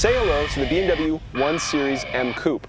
Say hello to the BMW 1 Series M Coupe.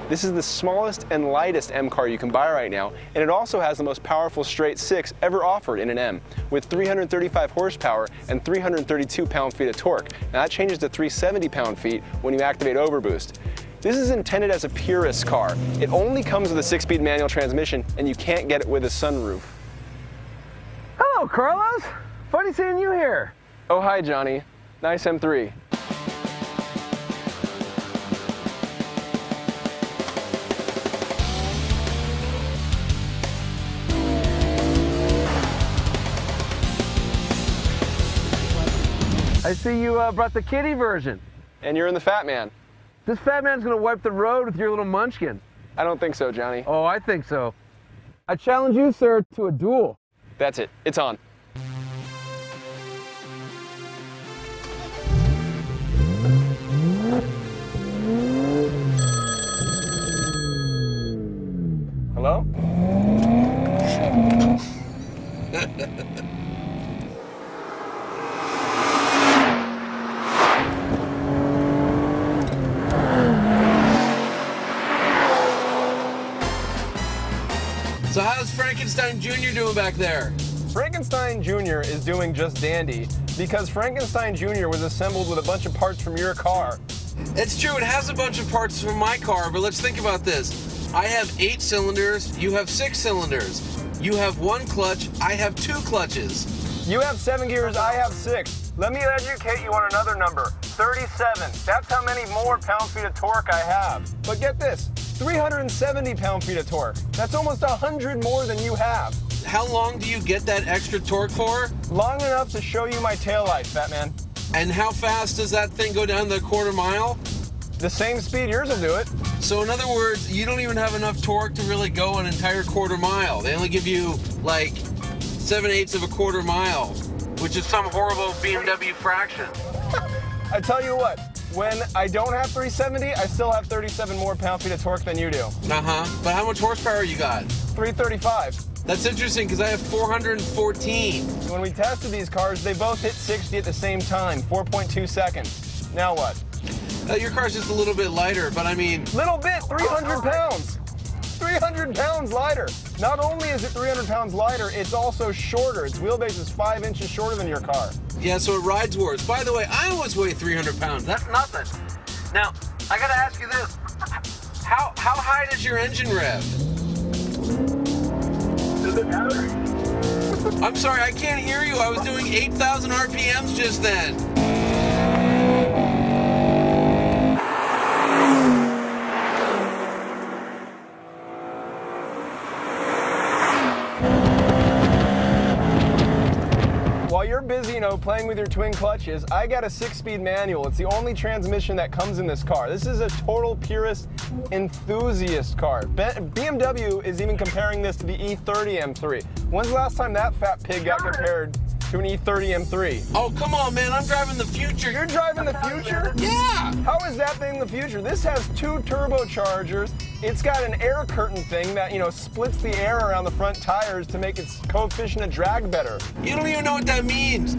This is the smallest and lightest M car you can buy right now, and it also has the most powerful straight six ever offered in an M, with 335 horsepower and 332 pound-feet of torque. Now that changes to 370 pound-feet when you activate overboost. This is intended as a purist car. It only comes with a 6-speed manual transmission, and you can't get it with a sunroof. Hello, Carlos. Funny seeing you here. Oh, hi, Johnny. Nice M3. I see you brought the kiddie version. And you're in the Fat Man. This fat man's gonna wipe the road with your little munchkin. I don't think so, Johnny. Oh, I think so. I challenge you, sir, to a duel. That's it. It's on. Hello? So how's Frankenstein Jr. doing back there? Frankenstein Jr. is doing just dandy because Frankenstein Jr. was assembled with a bunch of parts from your car. It's true, it has a bunch of parts from my car, but let's think about this. I have 8 cylinders, you have 6 cylinders. You have 1 clutch, I have 2 clutches. You have 7 gears, I have 6. Let me educate you on another number, 37. That's how many more pound-feet of torque I have. But get this, 370 pound-feet of torque. That's almost 100 more than you have. How long do you get that extra torque for? Long enough to show you my taillight, fat man. And how fast does that thing go down the quarter mile? The same speed yours will do it. So in other words, you don't even have enough torque to really go an entire quarter mile. They only give you like 7/8 of a quarter mile, which is some horrible BMW fraction. I tell you what, when I don't have 370, I still have 37 more pound-feet of torque than you do. Uh-huh, but how much horsepower you got? 335. That's interesting because I have 414. When we tested these cars, they both hit 60 at the same time, 4.2 seconds. Now what? Your car's just a little bit lighter, but I mean... Little bit, 300 pounds. 300 pounds lighter. Not only is it 300 pounds lighter, it's also shorter. Its wheelbase is 5 inches shorter than your car. Yeah, so it rides worse. By the way, I always weigh 300 pounds. That's nothing. Now, I gotta ask you this. How high does your engine rev? Does it matter? I'm sorry, I can't hear you. I was doing 8,000 RPMs just then. While you're busy, playing with your twin clutches, I got a 6-speed manual. It's the only transmission that comes in this car. This is a total purist enthusiast car. BMW is even comparing this to the E30 M3. When's the last time that fat pig got compared to an E30 M3? Oh, come on, man. I'm driving the future. You're driving the future? Yeah. How is that thing the future? This has 2 turbochargers. It's got an air curtain thing that, splits the air around the front tires to make its coefficient of drag better. You don't even know what that means.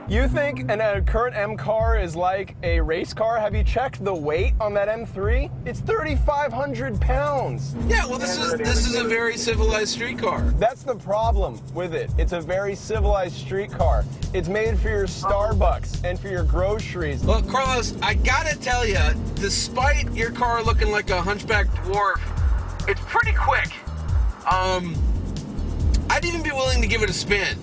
You think a current M car is like a race car? Have you checked the weight on that M3? It's 3,500 pounds. Yeah, well, this is a very civilized street car. That's the problem with it. It's a very civilized street car. It's made for your Starbucks and for your groceries. Well, Carlos, I gotta tell you, despite your car looking like a hunchback dwarf, it's pretty quick. I'd even be willing to give it a spin.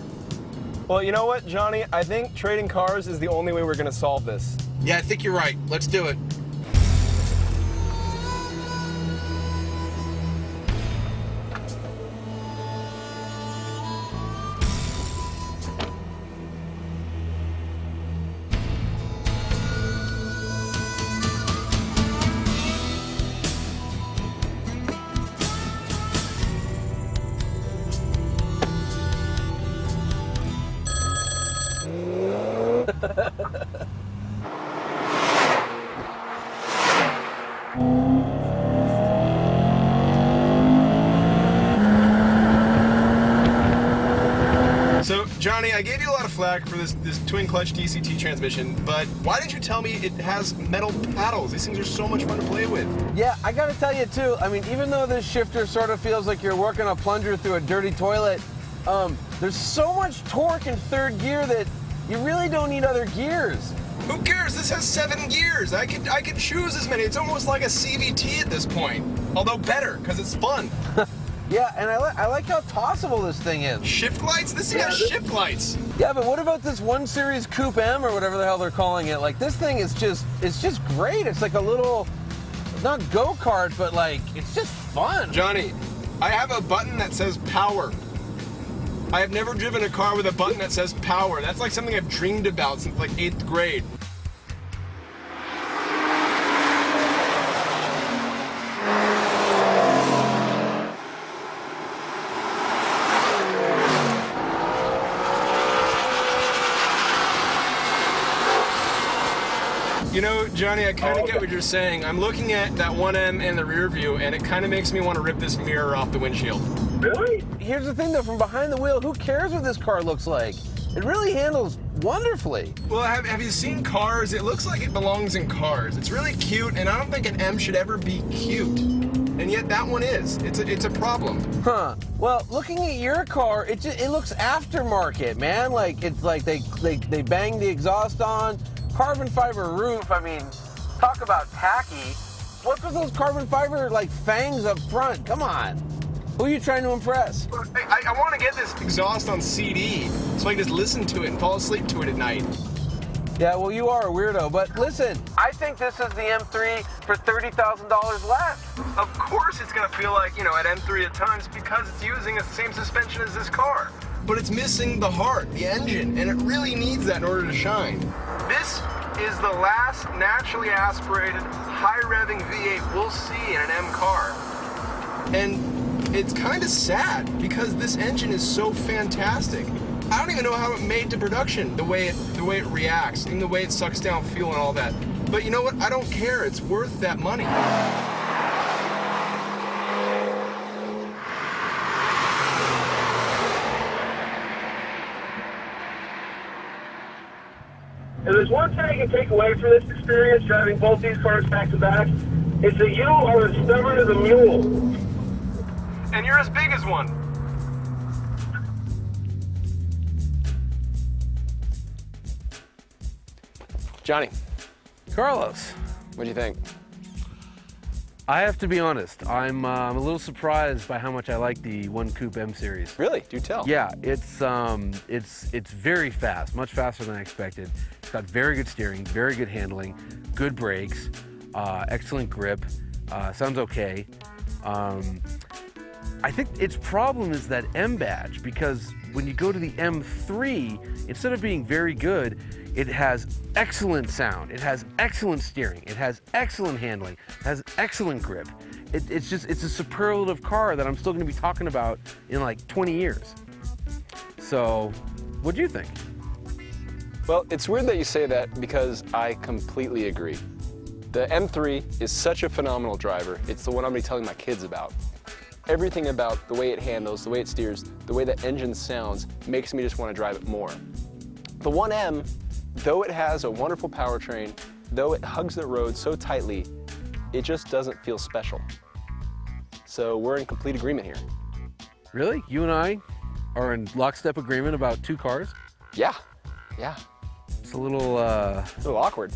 Well, you know what, Johnny? I think trading cars is the only way we're going to solve this. Yeah, I think you're right. Let's do it. So, Johnny, I gave you a lot of flack for this twin clutch DCT transmission, but why didn't you tell me it has metal paddles? These things are so much fun to play with. Yeah, I gotta tell you too, I mean, even though this shifter sort of feels like you're working a plunger through a dirty toilet, there's so much torque in third gear that you really don't need other gears. Who cares? This has 7 gears. I could choose as many. It's almost like a CVT at this point. Although better, because it's fun. Yeah, and I like how tossable this thing is. Shift lights? This thing has shift lights. Yeah, but what about this 1 Series Coupe M or whatever the hell they're calling it? Like, this thing is it's just great. It's like a little, not go-kart, but like, it's just fun. Johnny, I have a button that says power. I have never driven a car with a button that says power. That's like something I've dreamed about since like 8th grade. You know, Johnny, I kind of get what you're saying. I'm looking at that 1M in the rear view, and it kind of makes me want to rip this mirror off the windshield. Really? Here's the thing though, from behind the wheel, who cares what this car looks like? It really handles wonderfully. Well, have you seen Cars? It looks like it belongs in Cars. It's really cute, and I don't think an M should ever be cute. And yet that one is. It's a problem. Huh. Well, looking at your car, it looks aftermarket, man. Like, it's like they bang the exhaust on, carbon fiber roof. I mean, talk about tacky. What's with those carbon fiber, like, fangs up front? Come on. Who are you trying to impress? I want to get this exhaust on CD so I can just listen to it and fall asleep to it at night. Yeah, well, you are a weirdo, but listen, I think this is the M3 for $30,000 less. Of course it's going to feel like, you know, at M3 at times because it's using the same suspension as this car. But it's missing the heart, the engine, and it really needs that in order to shine. This is the last naturally aspirated, high-revving V8 we'll see in an M car. And it's kind of sad because this engine is so fantastic. I don't even know how it made to production, the way it reacts, and the way it sucks down fuel and all that. But you know what? I don't care. It's worth that money. If there's one thing I can take away from this experience driving both these cars back to back, it's that you are as stubborn as a mule. And you're as big as one. Johnny, Carlos, what do you think? I have to be honest. I'm a little surprised by how much I like the 1 Coupe M Series. Really? Do tell. Yeah, it's very fast, much faster than I expected. It's got very good steering, very good handling, good brakes, excellent grip. Sounds okay. I think its problem is that M badge, because when you go to the M3, instead of being very good, it has excellent sound, it has excellent steering, it has excellent handling, it has excellent grip. It's a superlative car that I'm still gonna be talking about in like 20 years. So, what do you think? Well, it's weird that you say that because I completely agree. The M3 is such a phenomenal driver. It's the one I'm gonna be telling my kids about. Everything about the way it handles, the way it steers, the way the engine sounds makes me just want to drive it more. The 1M, though it has a wonderful powertrain, though it hugs the road so tightly, it just doesn't feel special. So we're in complete agreement here. Really? You and I are in lockstep agreement about 2 cars? Yeah. It's a little awkward.